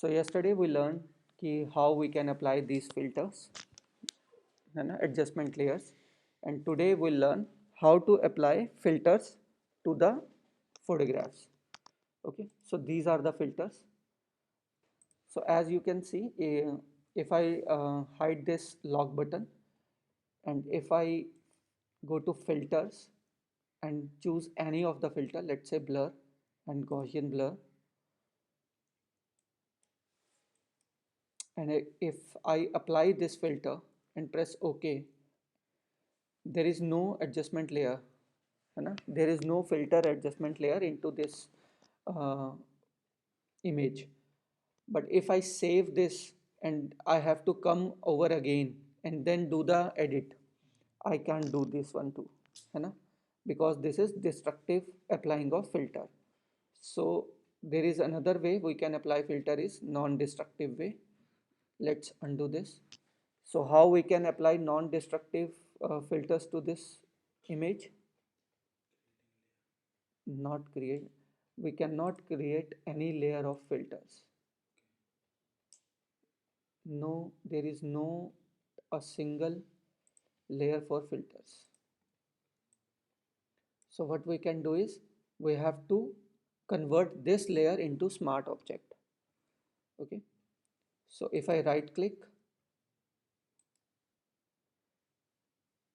So yesterday we learned how we can apply these filters and adjustment layers, and today we'll learn how to apply filters to the photographs. Okay, so these are the filters. So as you can see, if I hide this lock button, and if I go to filters and choose any of the filter, let's say blur and Gaussian blur, and if I apply this filter and press OK, there is no adjustment layer, there is no filter adjustment layer into this uh, image. But if I save this and I have to come over again and then do the edit, I can't do this one too, because this is destructive applying of filter. So there is another way we can apply filter is non-destructive way. Let's undo this. So how we can apply non-destructive filters to this image? Not create. We cannot create any layer of filters. No, there is no a single layer for filters. So what we can do is we have to convert this layer into smart object. Okay. So if I right click,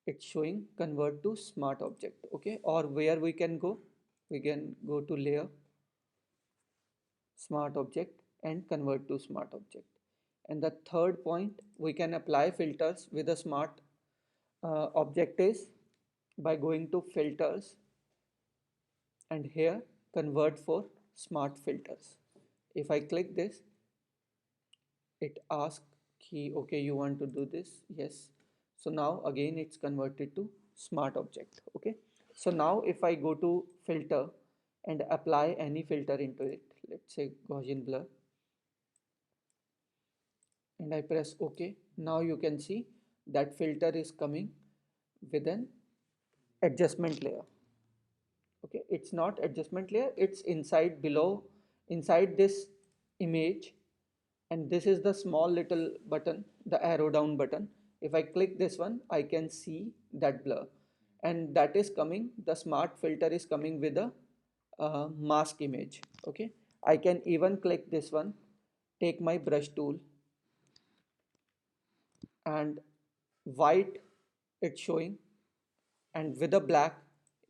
it's showing convert to smart object. Okay. Or where we can go to layer, smart object, and convert to smart object. And the third point, we can apply filters with a smart object is by going to filters and here convert for smart filters. If I click this, it asks okay, you want to do this? Yes. So now again it's converted to smart object. Okay. So now if I go to filter and apply any filter into it, let's say Gaussian blur, and I press OK, now you can see that filter is coming with an adjustment layer. Okay, it's not adjustment layer, it's inside below, inside this image, and this is the small little button, the arrow down button. If I click this one, I can see that blur, and that is coming, the smart filter is coming with a mask image. Okay, I can even click this one, take my brush tool, and white it's showing, and with a black,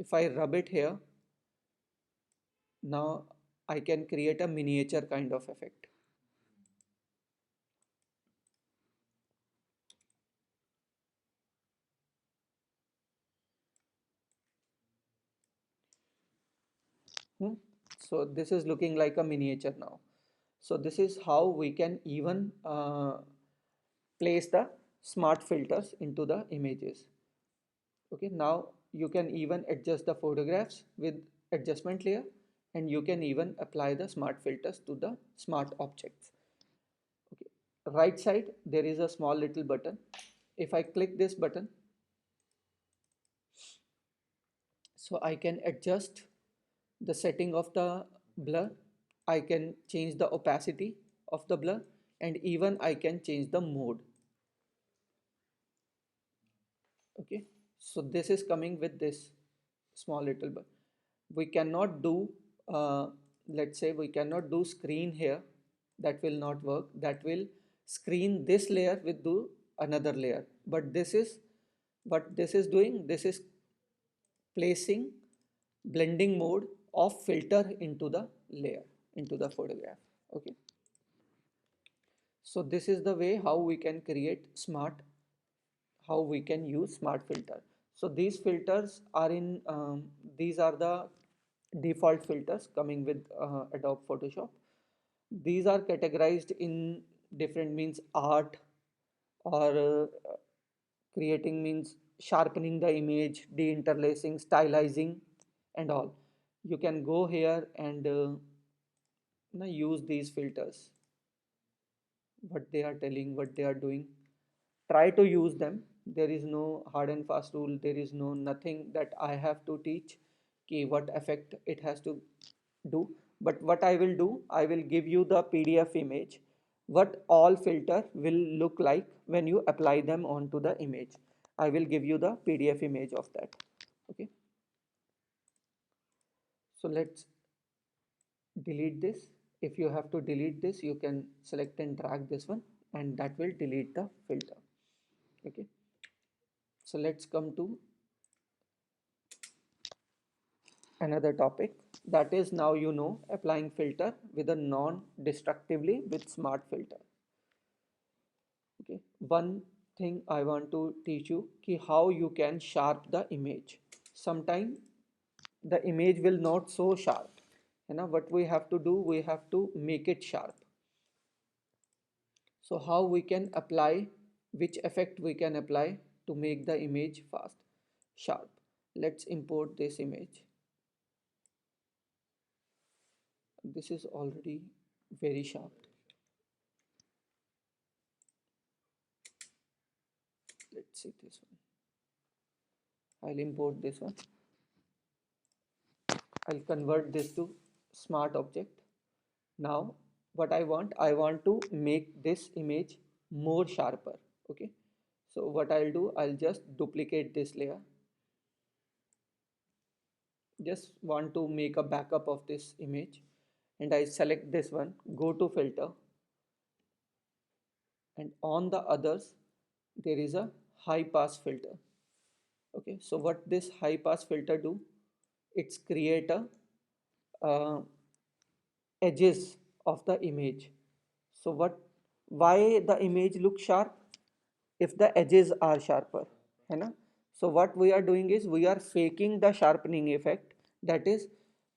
if I rub it here, now I can create a miniature kind of effect. Hmm. So this is looking like a miniature now. So this is how we can even place the smart filters into the images. Okay, now you can even adjust the photographs with adjustment layer, and you can even apply the smart filters to the smart objects. Okay, right side there is a small little button. If I click this button, so I can adjust the setting of the blur, I can change the opacity of the blur, and even I can change the mode. Okay, so this is coming with this small little blur. We cannot do let's say we cannot do screen here, that will not work, that will screen this layer with do another layer. But this is what this is doing, this is placing blending mode of filter into the layer, into the photograph. Okay, so this is the way how we can create smart, how we can use smart filter. So these filters are in these are the default filters coming with Adobe Photoshop. These are categorized in different means art, or creating means sharpening the image, deinterlacing, stylizing, and all. You can go here and use these filters, what they are telling, what they are doing. Try to use them. There is no hard and fast rule, there is no nothing that I have to teach what effect it has to do. But what I will do, I will give you the PDF image, what all filter will look like when you apply them onto the image. I will give you the PDF image of that. Okay, so let's delete this. If you have to delete this, you can select and drag this one, and that will delete the filter. Okay, so let's come to another topic, that is, now you know applying filter with a non-destructively with smart filter. Okay, one thing I want to teach you ki how you can sharp the image. Sometimes the image will not so sharp, what we have to do, we have to make it sharp. So how we can apply, which effect we can apply to make the image fast sharp? Let's import this image. This is already very sharp. Let's see this one. I'll import this one. I'll convert this to smart object. Now what I want to make this image more sharper. Okay, so what I'll do, I'll just duplicate this layer. Just want to make a backup of this image, and I select this one, go to filter, and on the others there is a high pass filter. Okay, so what this high pass filter do, it's create a uh, edges of the image. So why the image looks sharp? If the edges are sharper, है ना? So what we are doing is we are faking the sharpening effect, that is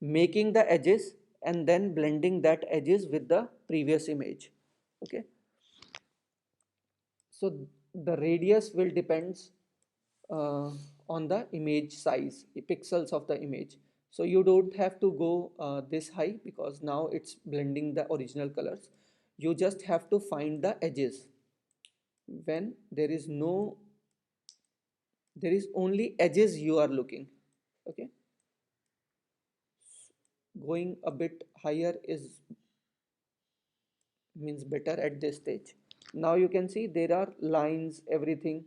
making the edges and then blending that edges with the previous image. Okay, so the radius will depends uh, on the image size, the pixels of the image. So you don't have to go this high because now it's blending the original colors. You just have to find the edges when there is only edges you are looking. Okay, going a bit higher is means better at this stage. Now you can see there are lines, everything.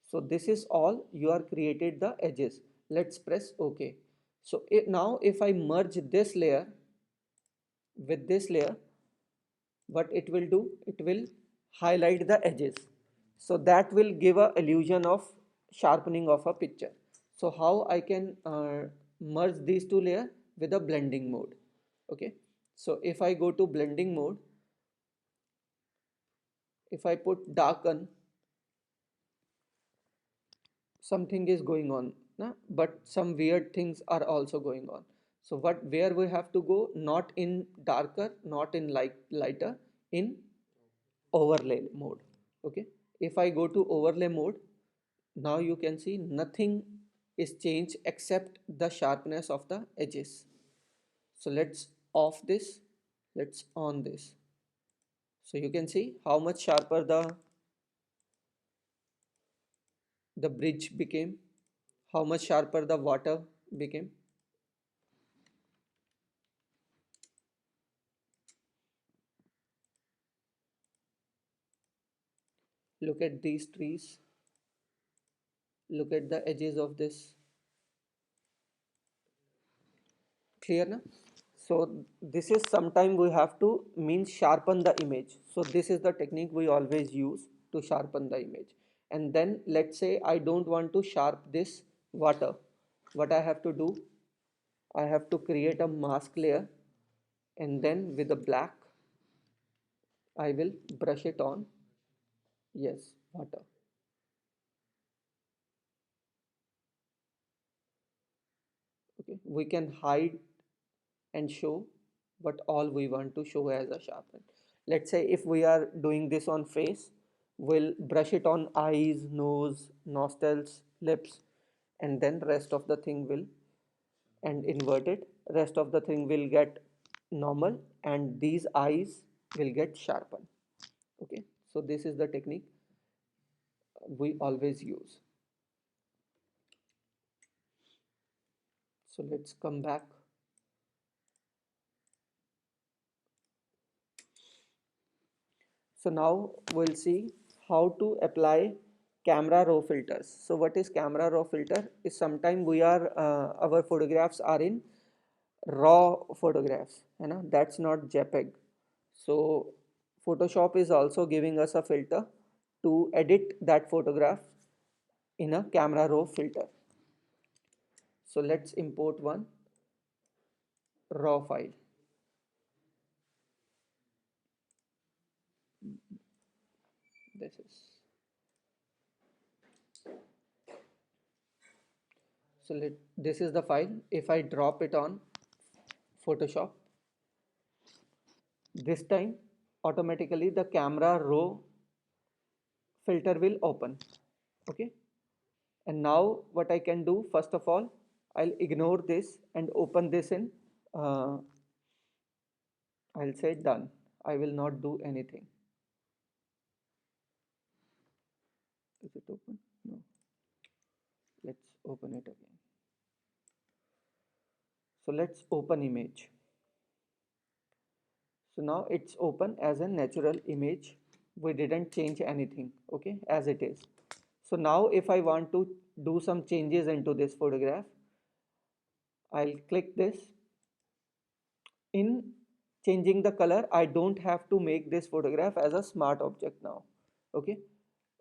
So this is all you are created the edges. Let's press OK. So now if I merge this layer with this layer, what it will do, it will highlight the edges. So that will give a illusion of sharpening of a picture. So how I can merge these two layers with a blending mode. Okay, so if I go to blending mode, if I put darken, something is going on, na? But some weird things are also going on. So where we have to go, not in darker, not in lighter, in overlay mode. Okay, if I go to overlay mode, now you can see nothing is changed except the sharpness of the edges. So let's off this, let's on this. So you can see how much sharper the bridge became, how much sharper the water became. Look at these trees, look at the edges of this. Clear na? So this is sometime we have to means sharpen the image. So this is the technique we always use to sharpen the image. And then let's say I don't want to sharp this water. What I have to do, I have to create a mask layer, and then with the black I will brush it on. Yes, water. Okay, we can hide and show what all we want to show as a sharpen. Let's say if we are doing this on face, we'll brush it on eyes, nose, nostrils, lips, and then rest of the thing will, and invert it, rest of the thing will get normal, and these eyes will get sharpened. Okay, so this is the technique we always use. So let's come back. So now we'll see how to apply camera raw filters. So what is camera raw filter? Is sometime we are our photographs are in raw photographs, that's not JPEG. So Photoshop is also giving us a filter to edit that photograph in a camera raw filter. So let's import one raw file. This is this is the file. If I drop it on Photoshop, this time automatically the camera raw filter will open. Okay, and now what I can do, first of all, I'll ignore this and open this in I'll say done. I will not do anything. Is it open? No. Let's open it again. So let's open image. So now it's open as a natural image. We didn't change anything, okay, as it is. So now if I want to do some changes into this photograph, I'll click this. In changing the color, I don't have to make this photograph as a smart object now. Okay,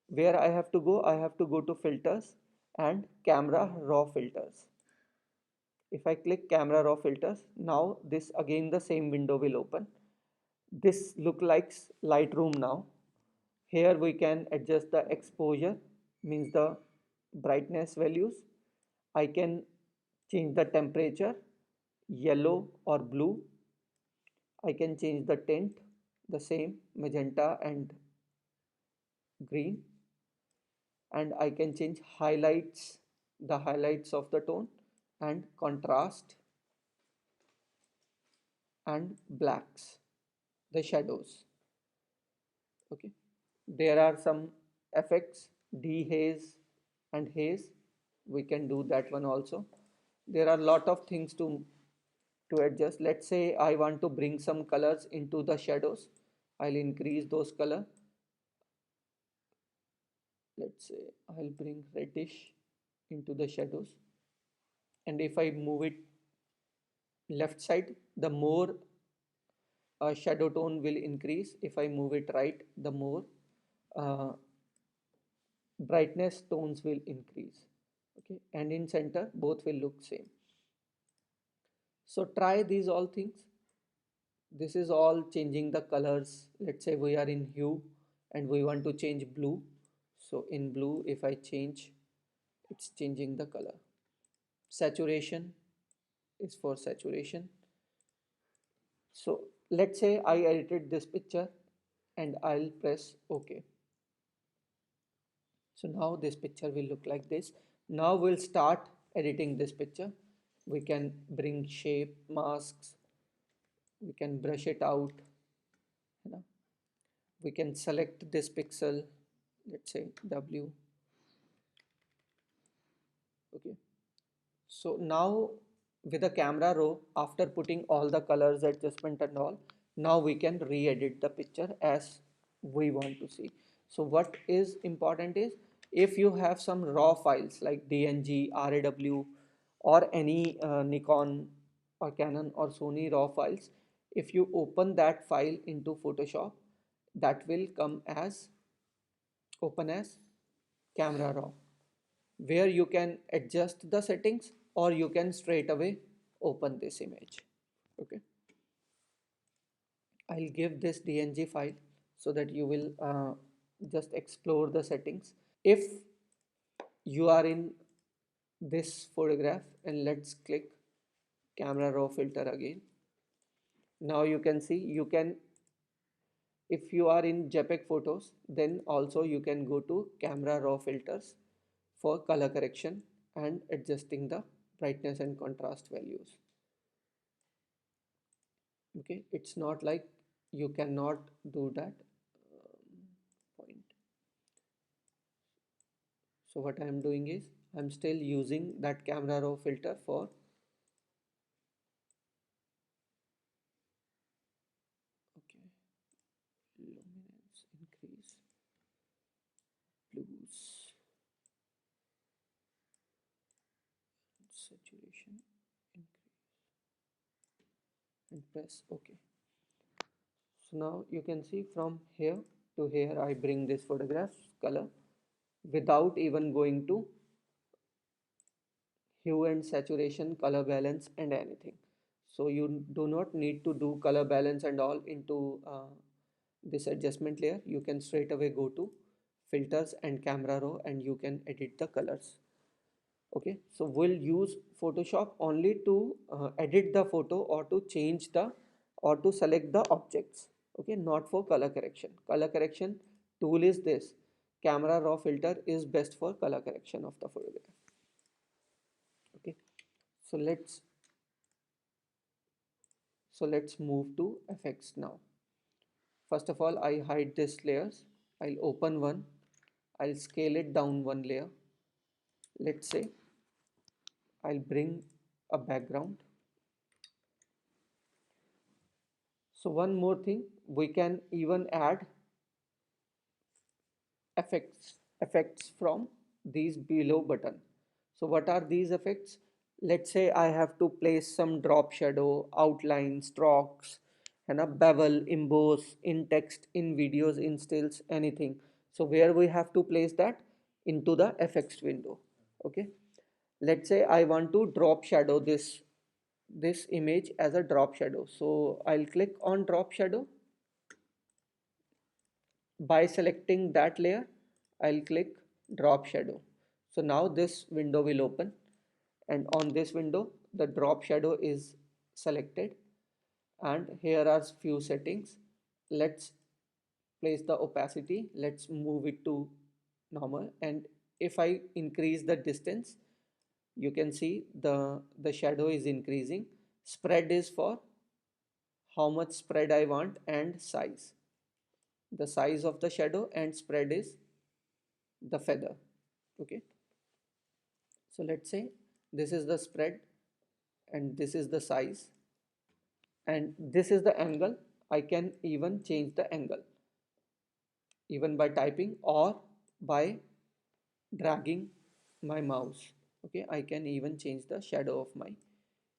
where I have to go, I have to go to filters and camera raw filters. If I click camera raw filters, now this again the same window will open. This look like Lightroom now. Here we can adjust the exposure, means the brightness values. I can change the temperature, yellow or blue. I can change the tint, the same magenta and green, and I can change highlights, the highlights of the tone, and contrast and blacks, the shadows. Okay, there are some effects, dehaze and haze. We can do that one also. There are a lot of things to adjust. Let's say I want to bring some colors into the shadows. I'll increase those color. Let's say I'll bring reddish into the shadows, and if I move it left side, the more shadow tone will increase. If I move it right, the more uh, brightness tones will increase. Okay, and in center both will look same. So try these all things. This is all changing the colors. Let's say we are in hue and we want to change blue. So in blue, if I change, it's changing the color. Saturation is for saturation. So let's say I edited this picture and I'll press OK. So now this picture will look like this. Now we'll start editing this picture. We can bring shape, masks, we can brush it out. You know, we can select this pixel, let's say W. Okay. So now with the camera raw, after putting all the colors, adjustment and all, now we can re-edit the picture as we want to see. So what is important is, if you have some raw files like DNG, RAW, or any Nikon or Canon or Sony raw files, if you open that file into Photoshop, that will come as open as camera raw, where you can adjust the settings or you can straight away open this image. Okay, I'll give this DNG file so that you will just explore the settings. If you are in this photograph, and let's click camera raw filter again. Now you can see, you can, if you are in JPEG photos, then also you can go to camera raw filters for color correction and adjusting the brightness and contrast values. Okay, it's not like you cannot do that point. So what I am doing is, I'm still using that camera raw filter for okay, luminance saturation, increase, and press OK. So now you can see from here to here I bring this photograph's color without even going to hue and saturation, color balance and anything. So you do not need to do color balance and all into this adjustment layer. You can straight away go to filters and camera raw and you can edit the colors. Okay, so we'll use Photoshop only to edit the photo or to change the or to select the objects. Okay, not for color correction. Color correction tool is this. Camera raw filter is best for color correction of the photograph. Okay, so let's move to effects now. First of all, I hide this layers. I'll open one. I'll scale it down one layer. Let's say I'll bring a background. So one more thing, we can even add effects from these below button. So what are these effects? Let's say I have to place some drop shadow, outline, strokes, and a bevel, emboss in text, in videos, in stills, anything. So where we have to place that? Into the effects window. Okay. Let's say I want to drop shadow this image as a drop shadow. So I'll click on drop shadow. By selecting that layer, I'll click drop shadow. So now this window will open, and on this window the drop shadow is selected, and here are few settings. Let's place the opacity, let's move it to normal, and if I increase the distance, you can see the shadow is increasing. Spread is for how much spread I want, and size, the size of the shadow, and spread is the feather. Okay, so let's say this is the spread and this is the size and this is the angle. I can even change the angle even by typing or by dragging my mouse. Okay, I can even change the shadow of my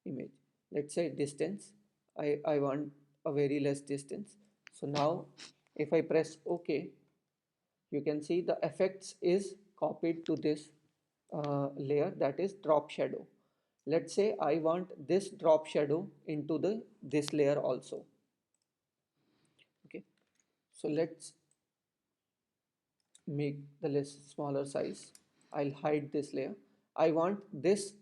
image. Let's say distance, I want a very less distance. So now if I press OK, you can see the effects is copied to this layer, that is drop shadow. Let's say I want this drop shadow into this layer also. Okay, so let's make the list smaller size. I'll hide this layer. I want this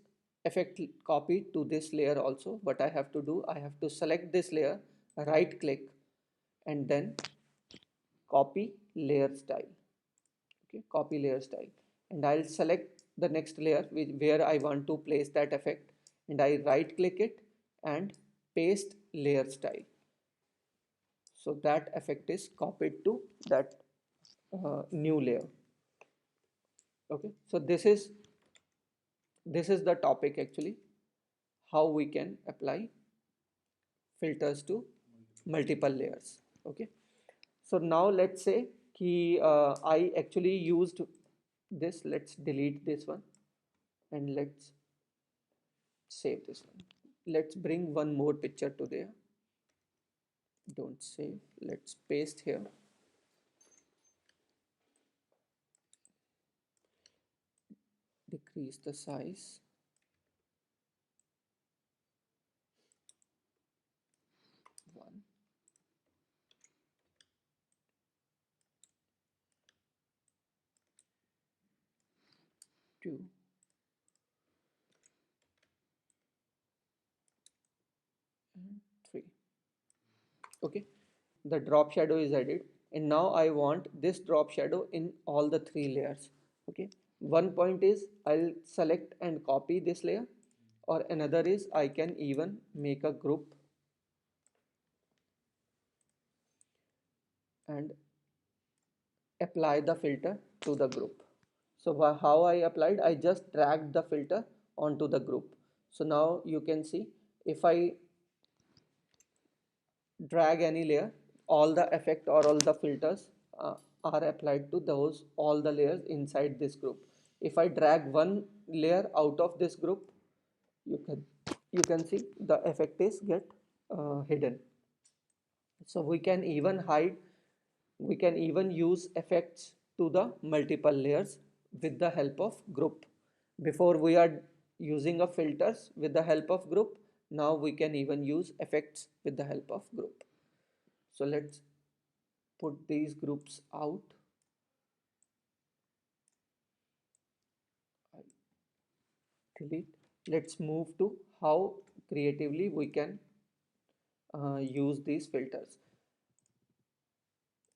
effect copied to this layer also. What I have to do, I have to select this layer, right click, and then copy layer style. Okay, copy layer style, and I'll select the next layer where I want to place that effect, and I right click it and paste layer style, so that effect is copied to that new layer. Okay, so this is the topic actually, how we can apply filters to multiple layers. Okay, so now let's say I actually used this. Let's delete this one and let's save this one. Let's bring one more picture to there. Don't save, let's paste here. Decrease the size. One, two, and three. Okay, the drop shadow is added, and now I want this drop shadow in all the three layers. Okay, one point is I'll select and copy this layer, or another is I can even make a group and apply the filter to the group. So how I applied, I just dragged the filter onto the group. So now you can see if I drag any layer, all the effect or all the filters are applied to those all the layers inside this group. If I drag one layer out of this group, you can you can see the effect is get hidden. So we can even use effects to the multiple layers with the help of group. Before we are using a filters with the help of group, now we can even use effects with the help of group. So let's put these groups out. Delete. Let's move to how creatively we can use these filters.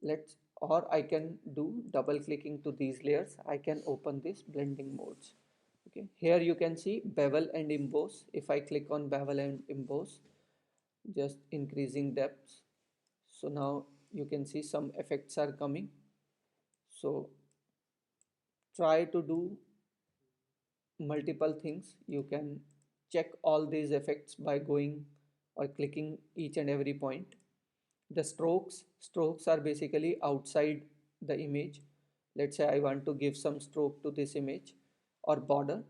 Let's or I can do double clicking to these layers. I can open this blending modes. Okay, here you can see bevel and emboss. If I click on bevel and emboss, just increasing depths. So now you can see some effects are coming. So try to do multiple things. You can check all these effects by going or clicking each and every point. The strokes are basically outside the image. Let's say I want to give some stroke to this image, or border.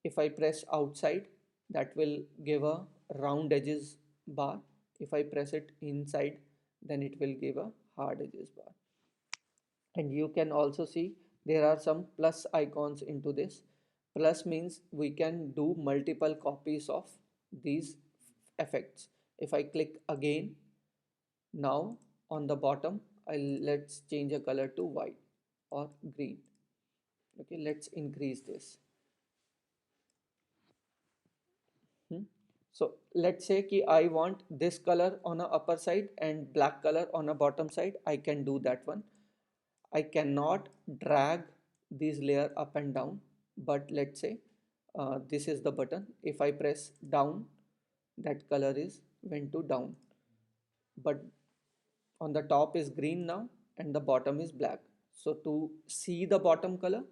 If I press outside, that will give a round edges bar. If I press it inside, then it will give a hard edges bar. And you can also see there are some plus icons into this. Plus means we can do multiple copies of these effects. If I click again, now on the bottom, let's change a color to white or green. Okay, let's increase this. Hmm. So let's say कि I want this color on a upper side and black color on a bottom side. I can do that one. I cannot drag this layer up and down, but let's say this is the button. If I press down, that color is went to down. But on the top is green now and the bottom is black. So to see the bottom color,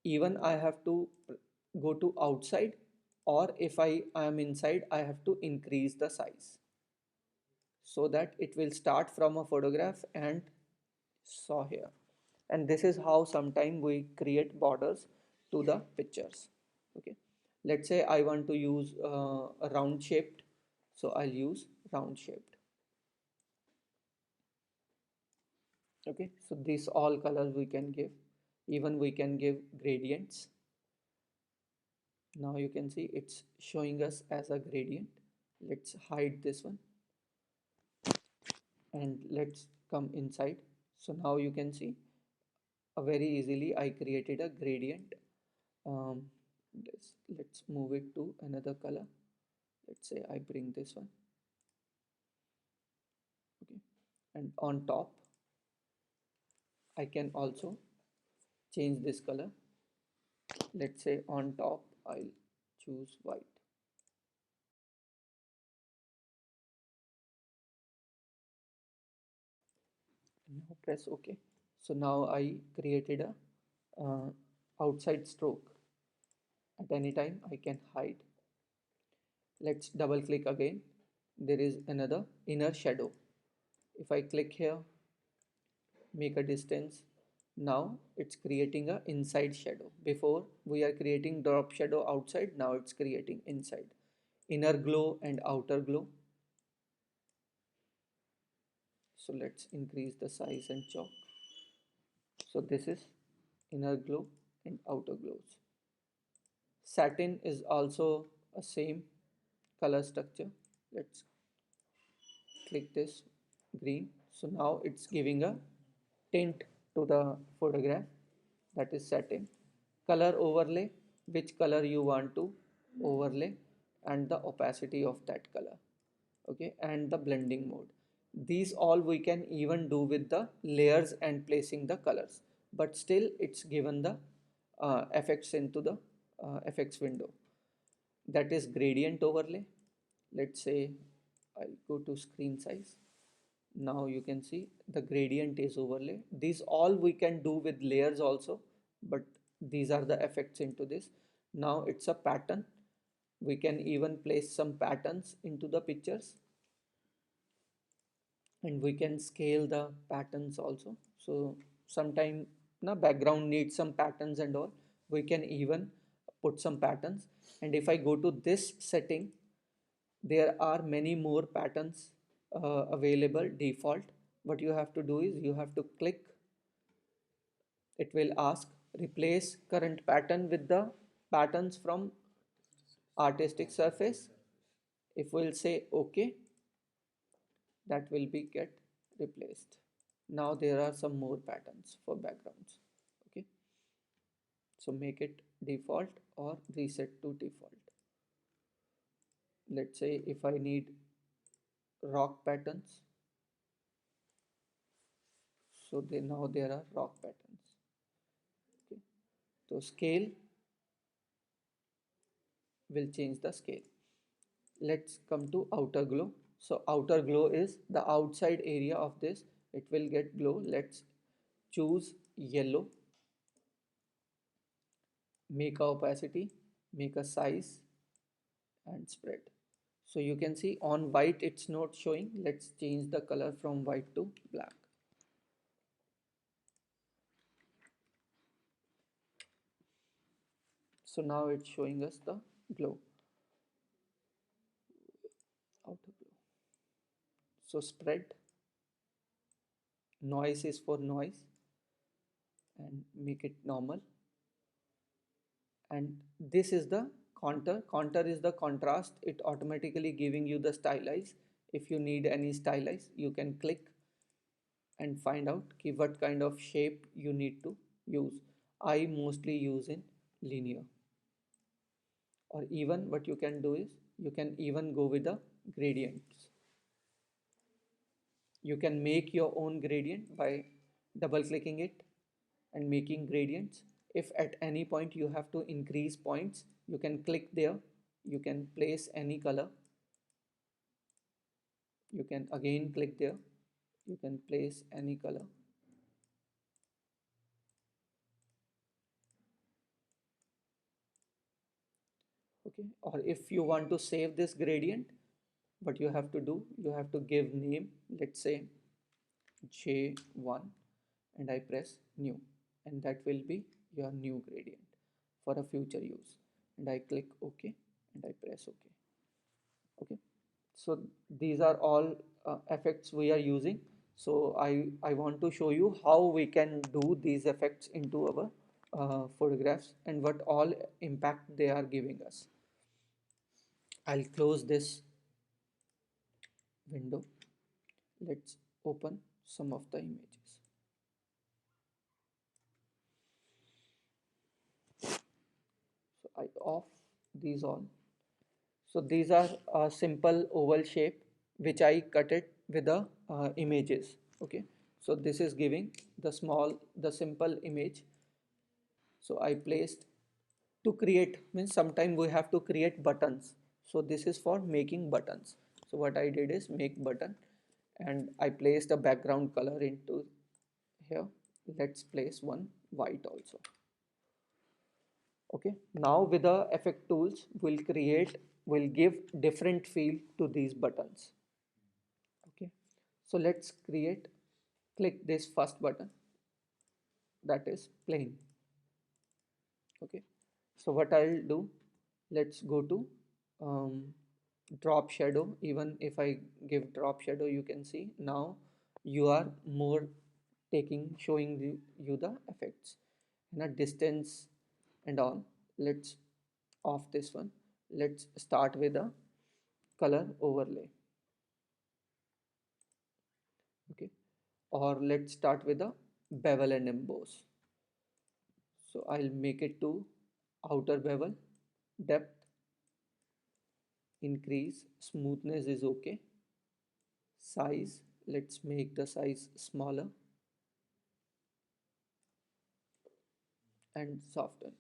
even I have to go to outside, or if I am inside, I have to increase the size so that it will start from a photograph and saw here. And this is how sometime we create borders to the pictures. Okay, let's say I want to use a round shaped, so I'll use round shaped. Okay, so these all colors we can give, even we can give gradients. Now you can see it's showing us as a gradient. Let's hide this one and let's come inside. So now you can see very easily I created a gradient. um, let's move it to another color. Let's say I bring this one. Okay, and on top I can also change this color. Let's say on top I'll choose white. Now press OK. So now I created a outside stroke. At any time I can hide. Let's double click again. There is another inner shadow. If I click here, make a distance, now it's creating a inside shadow. Before we are creating drop shadow outside, now it's creating inside. Inner glow and outer glow. So let's increase the size and chalk. So this is inner glow and outer glows. Satin is also a same color structure. Let's click this green. So now it's giving a tint to the photograph, that is satin. Color overlay, which color you want to overlay, and the opacity of that color. Okay, and the blending mode. These all we can even do with the layers and placing the colors, but still it's given the effects into the effects window. That is gradient overlay. Let's say I'll go to screen size. Now you can see the gradient is overlay. These all we can do with layers also, but these are the effects into this. Now it's a pattern. We can even place some patterns into the pictures, and we can scale the patterns also. So sometime na background needs some patterns and all, we can even put some patterns. And if I go to this setting, there are many more patterns available default. What you have to do is you have to click, it will ask replace current pattern with the patterns from artistic surface. If we'll say OK, that will be get replaced. Now there are some more patterns for backgrounds. Okay, so make it default or reset to default. Let's say if I need rock patterns, so now there are rock patterns. Okay, so scale will change the scale. Let's come to outer glow. So outer glow is the outside area of this, it will get glow. Let's choose yellow, make a opacity, make a size, and spread. So you can see on white it's not showing. Let's change the color from white to black. So now it's showing us the glow, outer glow. So spread, noise is for noise, and make it normal. And this is the contour is the contrast, it automatically giving you the stylize. If you need any stylize, you can click and find out what kind of shape you need to use. I mostly use in linear. Or even what you can do is you can even go with the gradients. You can make your own gradient by double clicking it and making gradients. If at any point you have to increase points, you can click there, you can place any color, you can again click there, you can place any color. Okay, or if you want to save this gradient, what you have to do, you have to give name, let's say J1, and I press new, and that will be your new gradient for a future use. And I click OK and I press OK. Okay, so these are all effects we are using. So I want to show you how we can do these effects into our photographs and what all impact they are giving us. I'll close this window. Let's open some of the images. So I off these all. So these are a simple oval shape which I cut it with the images. Okay, so this is giving the simple image. So I placed to create, means sometime we have to create buttons. So this is for making buttons. So what I did is make button, and I placed a background color into here. Let's place one white also. Okay, now with the effect tools we'll give different feel to these buttons. Okay, so let's click this first button, that is plain. Okay, so what I'll do, let's go to um, drop shadow. Even if I give drop shadow, you can see now you are more showing you the effects and a distance and all. Let's off this one. Let's start with a color overlay. Okay, or let's start with a bevel and emboss. So I'll make it to outer bevel, depth, increase, smoothness is okay, size, let's make the size smaller, and soften.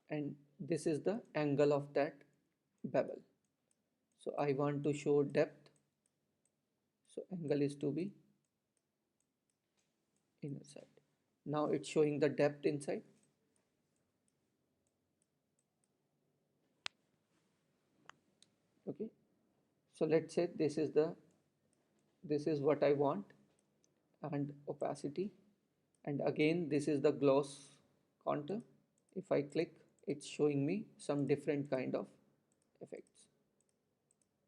And this is the angle of that bevel. So I want to show depth, so angle is to be inner side. Now it's showing the depth inside. Okay, so let's say this is what I want, and opacity, and again this is the gloss contour. If I click, it's showing me some different kind of effects.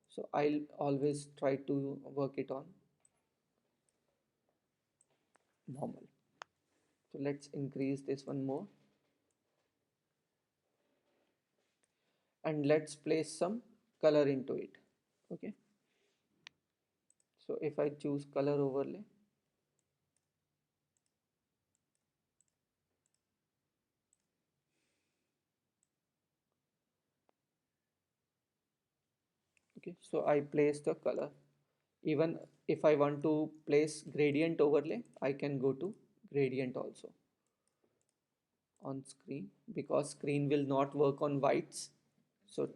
So I'll always try to work it on normal. So let's increase this one more, and let's place some color into it. Okay, so if I choose color overlay, okay, so I place the color. Even if I want to place gradient overlay, I can go to gradient also on screen, because screen will not work on whites. So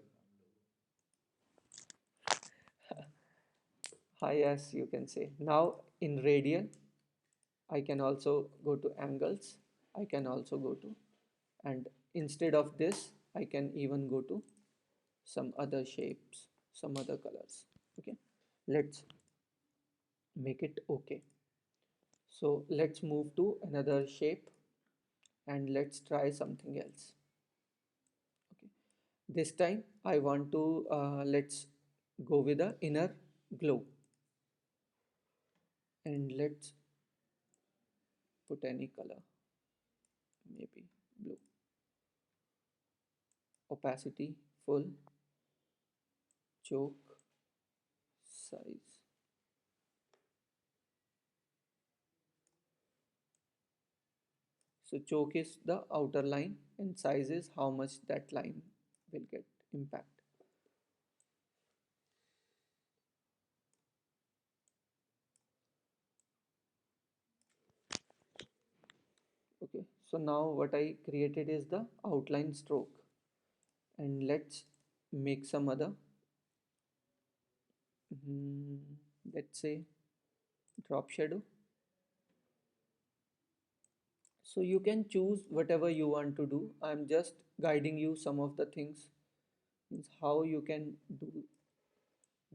high, as you can say. Now in radial, I can also go to angles. I can also go to, and instead of this, I can even go to some other shapes, some other colors. Okay, let's make it okay. So let's move to another shape and let's try something else. Okay, this time I want to let's go with the inner glow, and let's put any color, maybe blue. Opacity full, choke, size. So choke is the outer line and size is how much that line will get impact. Okay, so now what I created is the outline stroke, and let's make some other, mm, let's say drop shadow. So you can choose whatever you want to do. I'm just guiding you some of the things, means how you can do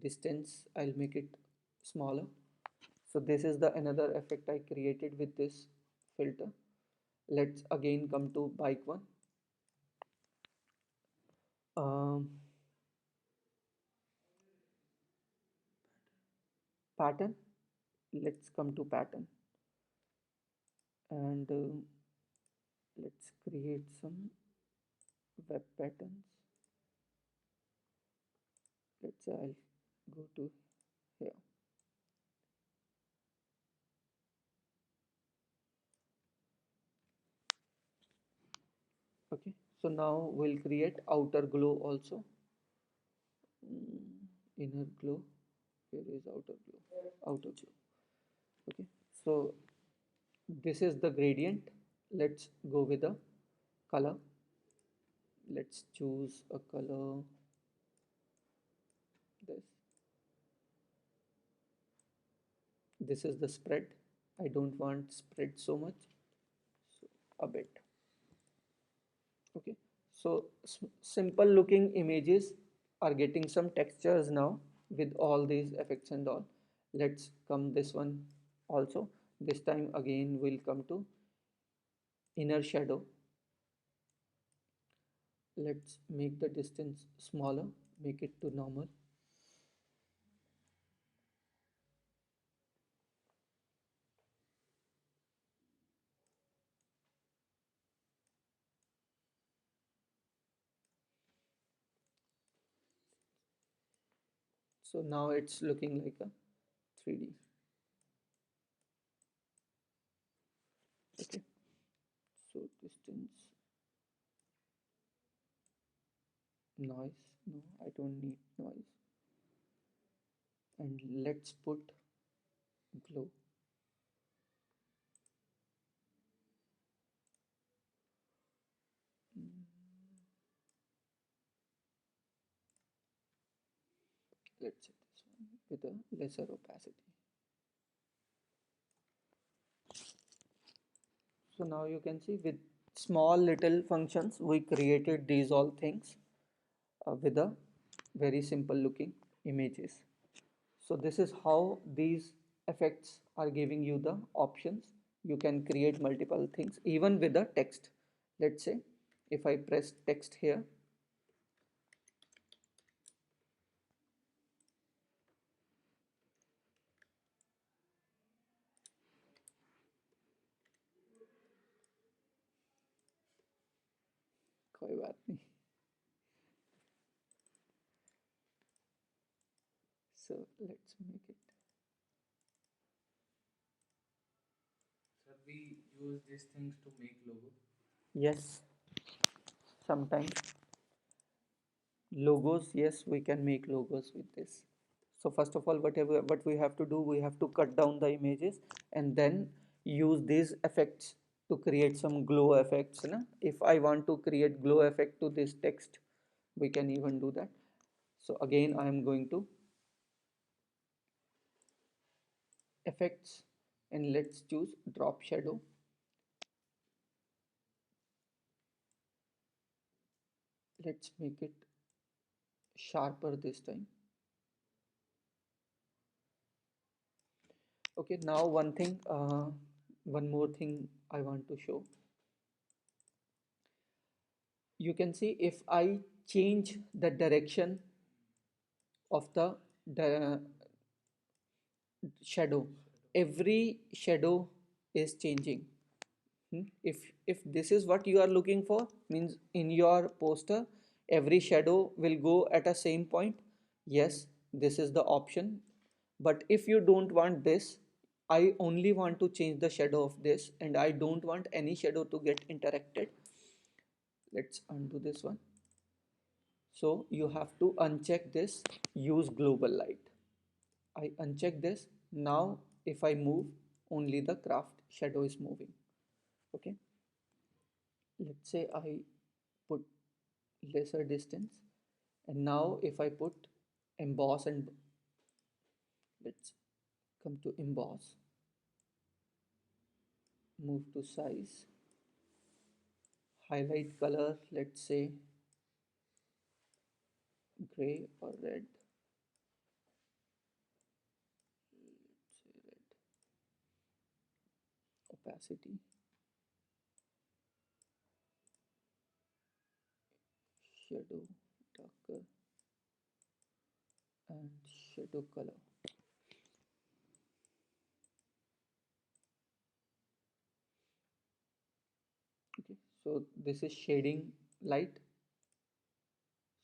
distance. I'll make it smaller. So this is the another effect I created with this filter. Let's again come to bike one. Um, Pattern. Let's come to pattern, and let's create some web patterns. Let's say I'll go to here. Okay, so now we'll create outer glow also. Inner glow. Here is outer glow. Outer glow. Okay, so this is the gradient. Let's go with the color. Let's choose a color, this. This is the spread. I don't want spread so much, so a bit. Okay, so simple looking images are getting some textures now with all these effects and all. Let's come this one also. This time again we'll come to inner shadow. Let's make the distance smaller, make it to normal. So now it's looking like a 3D. Okay, so distance, noise, no, I don't need noise, and let's put glow. Mm, let's set this one with a lesser opacity. So now you can see with small little functions we created these all things with a very simple looking images. So this is how these effects are giving you the options. You can create multiple things even with the text. Let's say If I press text here, कोई बात नहीं. So let's make it. Sir, we use these things to make logo. Yes, sometimes logos. Yes, we can make logos with this. So first of all, what we have to do, we have to cut down the images and then use these effects to create some glow effects. Na? If I want to create glow effect to this text, we can even do that. So again, I am going to effects and let's choose drop shadow. Let's make it sharper this time. Okay, now one more thing I want to show. You can see if I change the direction of the shadow, every shadow is changing. If this is what you are looking for, means in your poster every shadow will go at a same point. Yes, this is the option. But if you don't want this, I only want to change the shadow of this and I don't want any shadow to get interacted. Let's undo this one. So you have to uncheck this, use global light. I uncheck this. Now if I move, only the craft shadow is moving. Okay, let's say I put lesser distance, and now if I put emboss, and let's come to emboss, move to size, highlight color, let's say gray or red, let's say red, opacity, shadow darker, and shadow color. Okay, so this is shading light.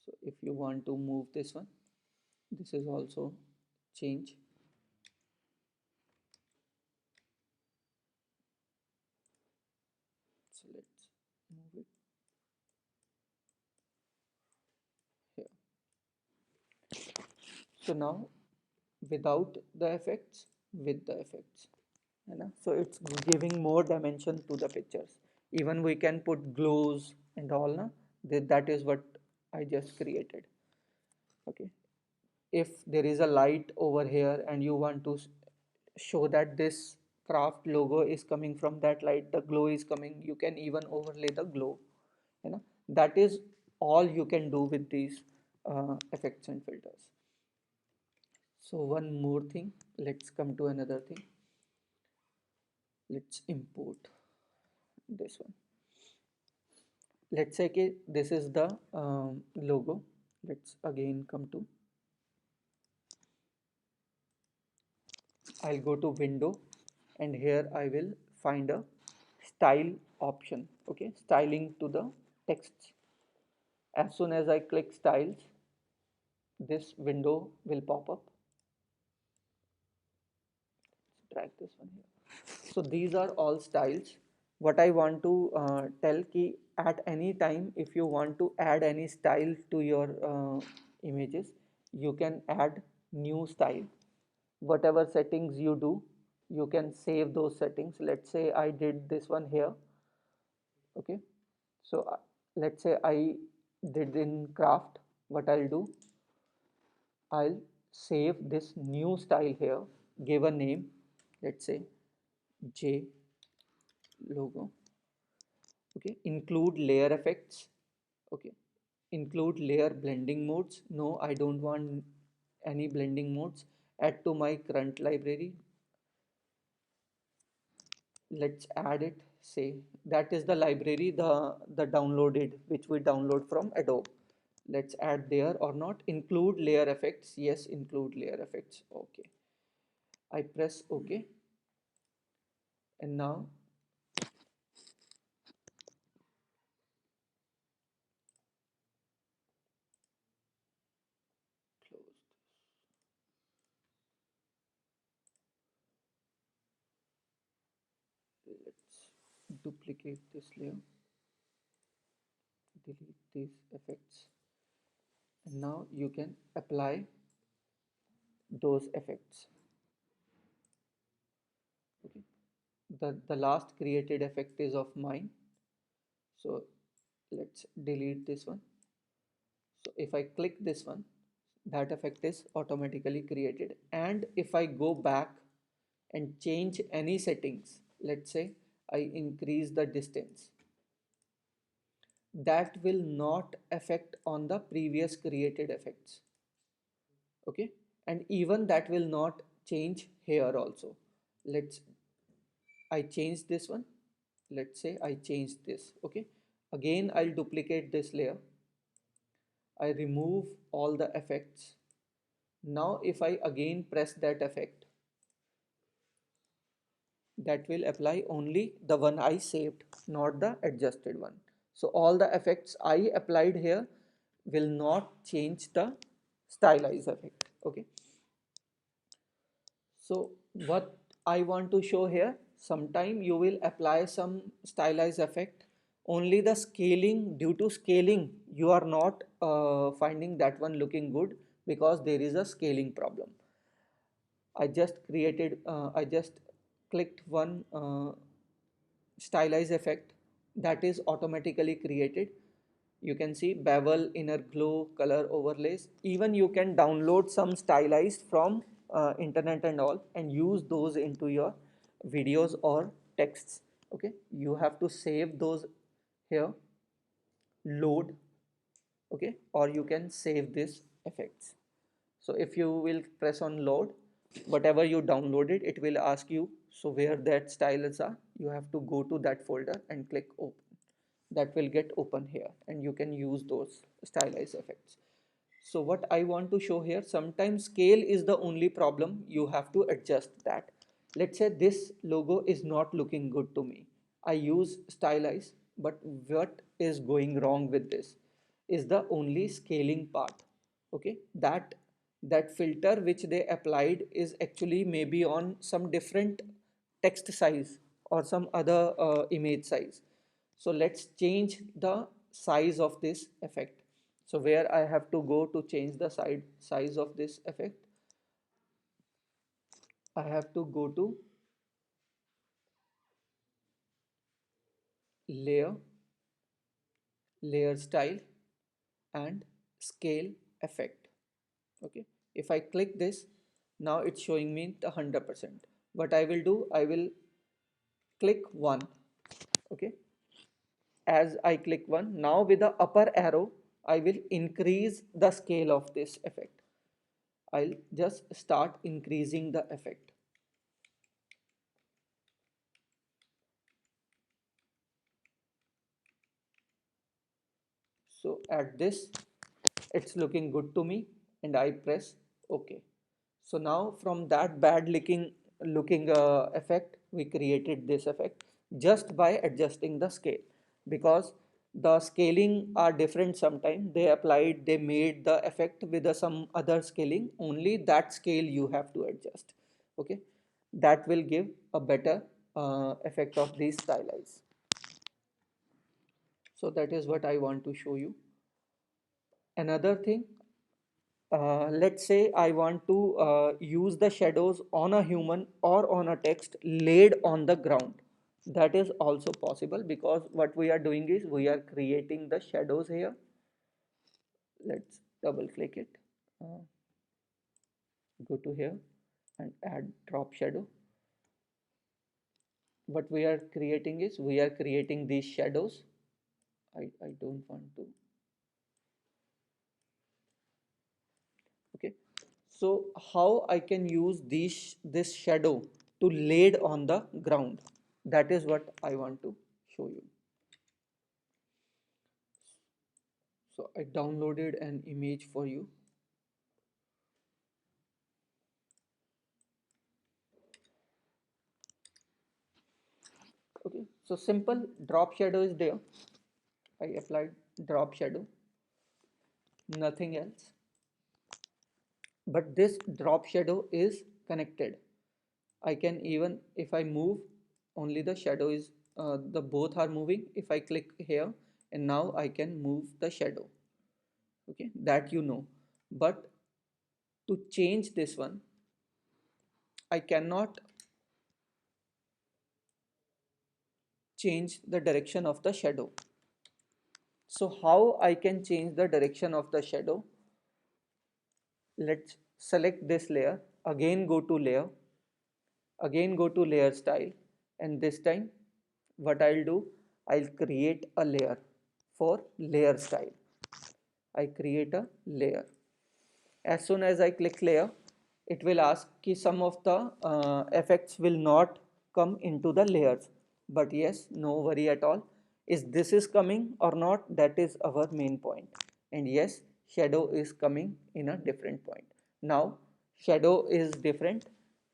So if you want to move this one, this is also change. So let's move it here. So now without the effects, with the effects, you know, so it's giving more dimension to the pictures. Even we can put glows and all, na? That is what I just created. Okay, if there is a light over here and you want to show that this craft logo is coming from that light, the glow is coming, you can even overlay the glow, you know. That is all you can do with these effects and filters. So one more thing, let's come to another thing. Let's import this one. Let's say कि this is the logo. Let's again come to, I'll go to window and here I will find a style option. Okay, styling to the text. As soon as I click styles, this window will pop up. Drag this one here. So these are all styles. What I want to tell ki at any time if you want to add any style to your images, you can add new style. Whatever settings you do, you can save those settings. Let's say I did this one here. Okay, so let's say I did in craft. What I'll do, I'll save this new style here, give a name, let's say J logo. Okay, include layer effects. Okay, include layer blending modes. No, I don't want any blending modes. Add to my current library. Let's add it say that is the library, the downloaded, which we download from Adobe. Let's add there or not. Include layer effects. Yes, include layer effects. Okay. I press OK. And now close. Let's duplicate this layer, delete these effects, and now you can apply those effects. Okay. The last created effect is of mine, so let's delete this one. So if I click this one, that effect is automatically created. And if I go back and change any settings, let's say I increase the distance, that will not affect on the previous created effects. Okay. And even that will not change here also. Let's I change this one. Let's say I change this. Okay. Again, I'll duplicate this layer. I remove all the effects. Now if I again press that effect, that will apply only the one I saved, not the adjusted one. So all the effects I applied here will not change the stylize effect. Okay. So what I want to show here, sometime you will apply some stylize effect. Only the scaling, due to scaling, you are not finding that one looking good because there is a scaling problem. I just clicked one stylize effect that is automatically created. You can see bevel, inner glow, color overlays. Even you can download some stylized from internet and all and use those into your videos or texts. Okay, you have to save those here, load. Okay, or you can save this effects. So if you will press on load, whatever you downloaded, it will ask you, so where that styles are, you have to go to that folder and click open. That will get open here and you can use those stylized effects. So what I want to show here, sometimes scale is the only problem, you have to adjust that. Let's say this logo is not looking good to me. I use stylize, but what is going wrong with this is the only scaling part. Okay, that filter which they applied is actually maybe on some different text size or some other image size. So let's change the size of this effect. So where I have to go to change the size of this effect, I have to go to layer, layer style, and scale effect. Okay, if I click this, now it's showing me the 100%. What I will do, I will click one. Okay, as I click one, now with the upper arrow, I will increase the scale of this effect. I'll just start increasing the effect. So at this, it's looking good to me and I press OK. So now from that bad looking effect, we created this effect just by adjusting the scale, because the scaling are different sometimes. They made the effect with some other scaling. Only that scale you have to adjust. Okay, that will give a better effect of these stylize. So that is what I want to show you. Another thing, let's say I want to use the shadows on a human or on a text laid on the ground. That is also possible, because what we are doing is we are creating the shadows here. Let's double click it. Uh, Go to here and add drop shadow. What we are creating is we are creating these shadows. I don't want to. Okay, so how I can use this shadow to laid on the ground? That is what I want to show you. So I downloaded an image for you. Okay, so simple drop shadow is there. I applied drop shadow, nothing else. But this drop shadow is connected. I can even, if I move, only the shadow is, the both are moving. If I click here, and now I can move the shadow. Okay, that you know. But to change this one, I cannot change the direction of the shadow. So how I can change the direction of the shadow? Let's select this layer, again go to layer, again go to layer style, and this time what I'll do, I'll create a layer for layer style. I create a layer. As soon as I click layer, it will ask कि some of the effects will not come into the layers. But yes, no worry at all. Is this is coming or not? That is our main point. And yes, shadow is coming in a different point. Now, shadow is different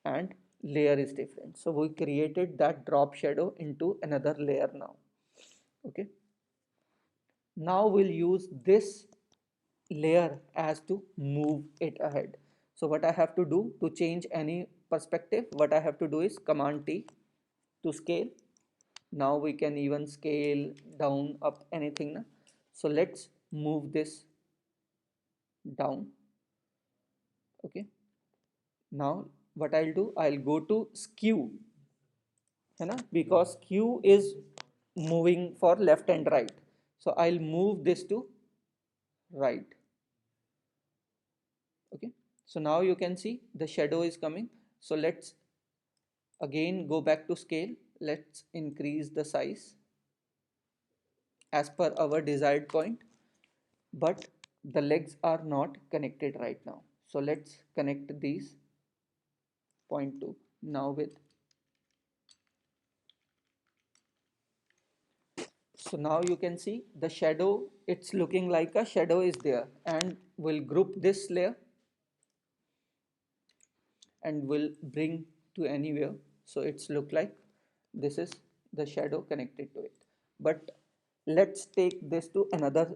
and layer is different. So we created that drop shadow into another layer now. Okay. Now we'll use this layer as to move it ahead. So what I have to do to change any perspective, what I have to do is Command T to scale. Now we can even scale down, up, anything na? So let's move this down. Okay, now what I'll do, I'll go to skew, है ना? Because skew is moving for left and right, so I'll move this to right. Okay, so now you can see the shadow is coming. So let's again go back to scale. Let's increase the size as per our desired point, but the legs are not connected right now. So let's connect these point 2 now with. So now you can see the shadow, it's looking like a shadow is there, and we'll group this layer and will bring to anywhere. So it's look like this is the shadow connected to it. But let's take this to another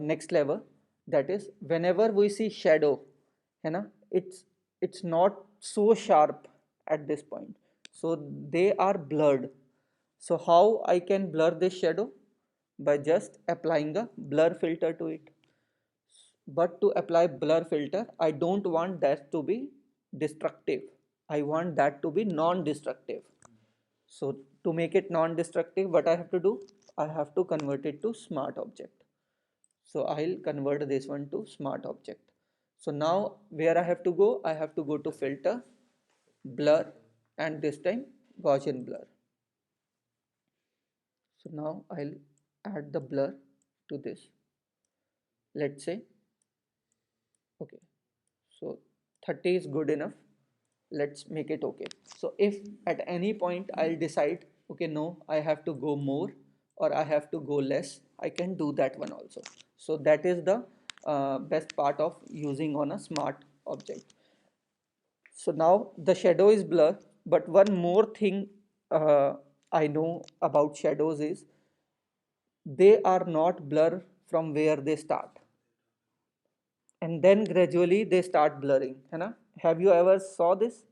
next level. That is, whenever we see shadow, है ना, it's not so sharp at this point. So they are blurred. So how I can blur this shadow? By just applying a blur filter to it. But to apply blur filter, I don't want that to be destructive. I want that to be non-destructive. So to make it non-destructive, what I have to do? I have to convert it to smart object. So I'll convert this one to smart object. So now where I have to go? I have to go to filter, blur, and this time Gaussian blur. So now I'll add the blur to this. Let's say, okay, so 30 is good enough. Let's make it okay. So if at any point I'll decide, okay, no, I have to go more or I have to go less, I can do that one also. So that is the best part of using on a smart object. So now the shadow is blur, but one more thing I know about shadows is they are not blur from where they start, and then gradually they start blurring, है ना? Have you ever saw this?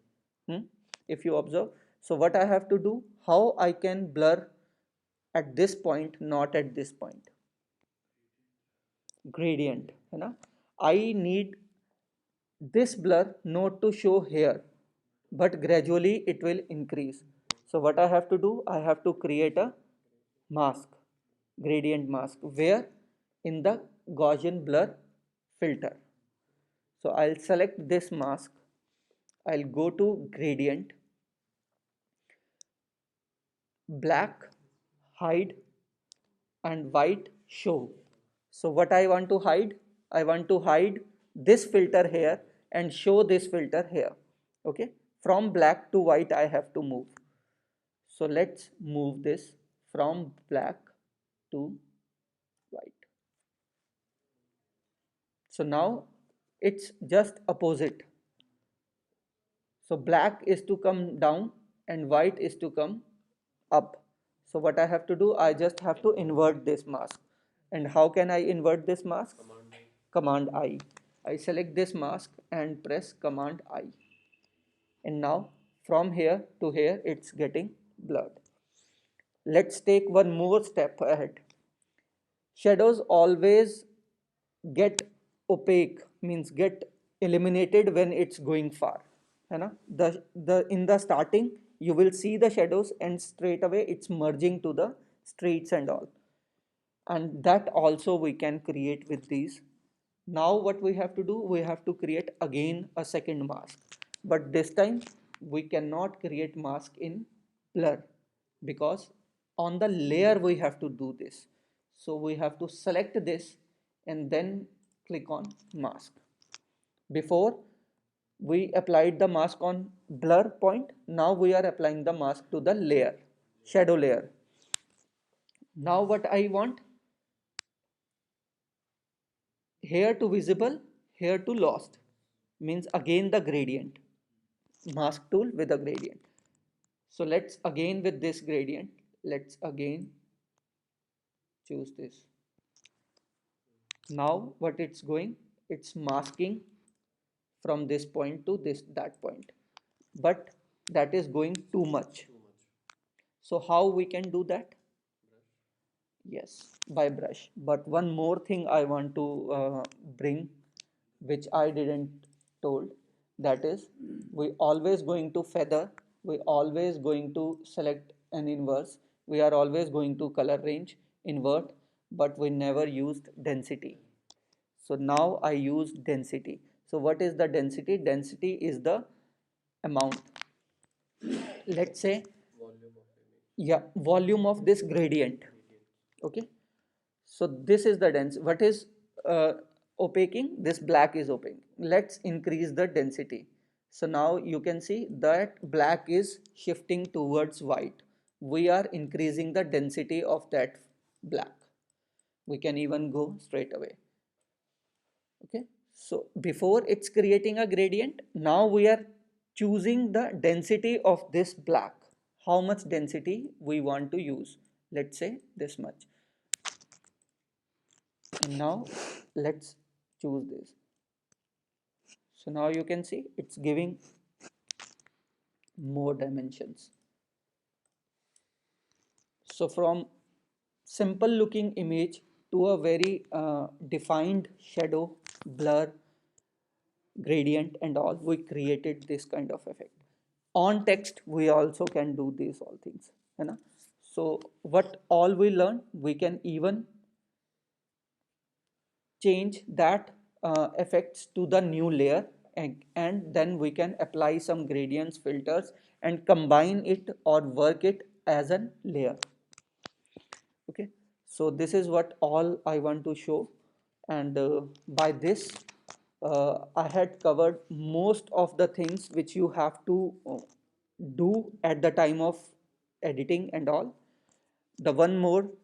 If you observe, so what I have to do, how I can blur at this point, not at this point? Gradient, है ना? I need this blur not to show here, but gradually it will increase. So what I have to do, I have to create a mask, gradient mask, where in the Gaussian blur filter. So I'll select this mask, I'll go to gradient, black, hide, and white, show. So what I want to hide? I want to hide this filter here and show this filter here. Okay, from black to white I have to move. So let's move this from black to white. So now it's just opposite. So black is to come down and white is to come up. So what I have to do, I just have to invert this mask. And how can I invert this mask? Command I. I select this mask and press Command I. And now from here to here it's getting blurred. Let's take one more step ahead. Shadows always get opaque, means get eliminated when it's going far, है ना? The in the starting you will see the shadows and straight away it's merging to the streets and all, and that also we can create with these. Now what we have to do, we have to create again a second mask, but this time we cannot create mask in blur because on the layer we have to do this. So we have to select this and then click on mask. Before we applied the mask on blur point, now we are applying the mask to the layer, shadow layer. Now what I want, here to visible, here to lost, means again the gradient, mask tool with a gradient. So let's again with this gradient, let's again choose this. Now what it's going, it's masking from this point to this that point, but that is going too much. So how we can do that? Yes, by brush. But one more thing I want to bring, which I didn't told, that is we always going to feather, we always going to select an inverse, we are always going to color range, invert, but we never used density. So now I use density. So what is the density? Density is the amount. Let's say, yeah, volume of this gradient. Okay. So this is the dense. What is opaquing? This black is opaque. Let's increase the density. So now you can see that black is shifting towards white. We are increasing the density of that black. We can even go straight away. Okay. So before it's creating a gradient, now we are choosing the density of this black. How much density we want to use? Let's say this much. And now let's choose this. So now you can see it's giving more dimensions. So from simple looking image to a very defined shadow, blur, gradient and all, we created this kind of effect. On text we also can do these all things, है ना? So what all we learn, we can even change that effects to the new layer, and then we can apply some gradients, filters, and combine it or work it as a layer. Okay, so this is what all I want to show, and by this I had covered most of the things which you have to do at the time of editing and all. The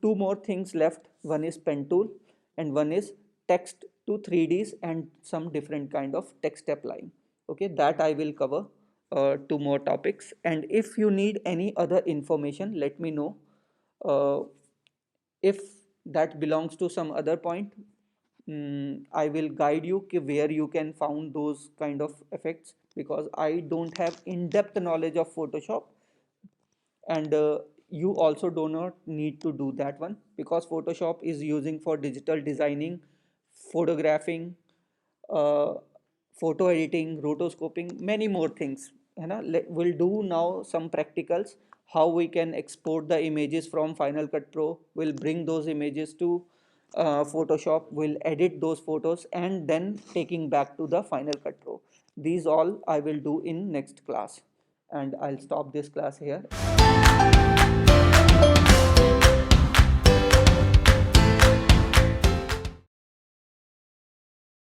two more things left, one is pen tool and one is text to 3ds and some different kind of text applying. Okay, that I will cover two more topics, and if you need any other information let me know. If that belongs to some other point, I will guide you where you can found those kind of effects, because I don't have in-depth knowledge of Photoshop, and you also do not need to do that one, because Photoshop is using for digital designing, photographing, uh, photo editing, rotoscoping, many more things. We'll do now some practicals, how we can export the images from Final Cut Pro. We'll bring those images to Photoshop, we'll edit those photos and then taking back to the Final Cut Pro. These all I will do in next class, and I'll stop this class here.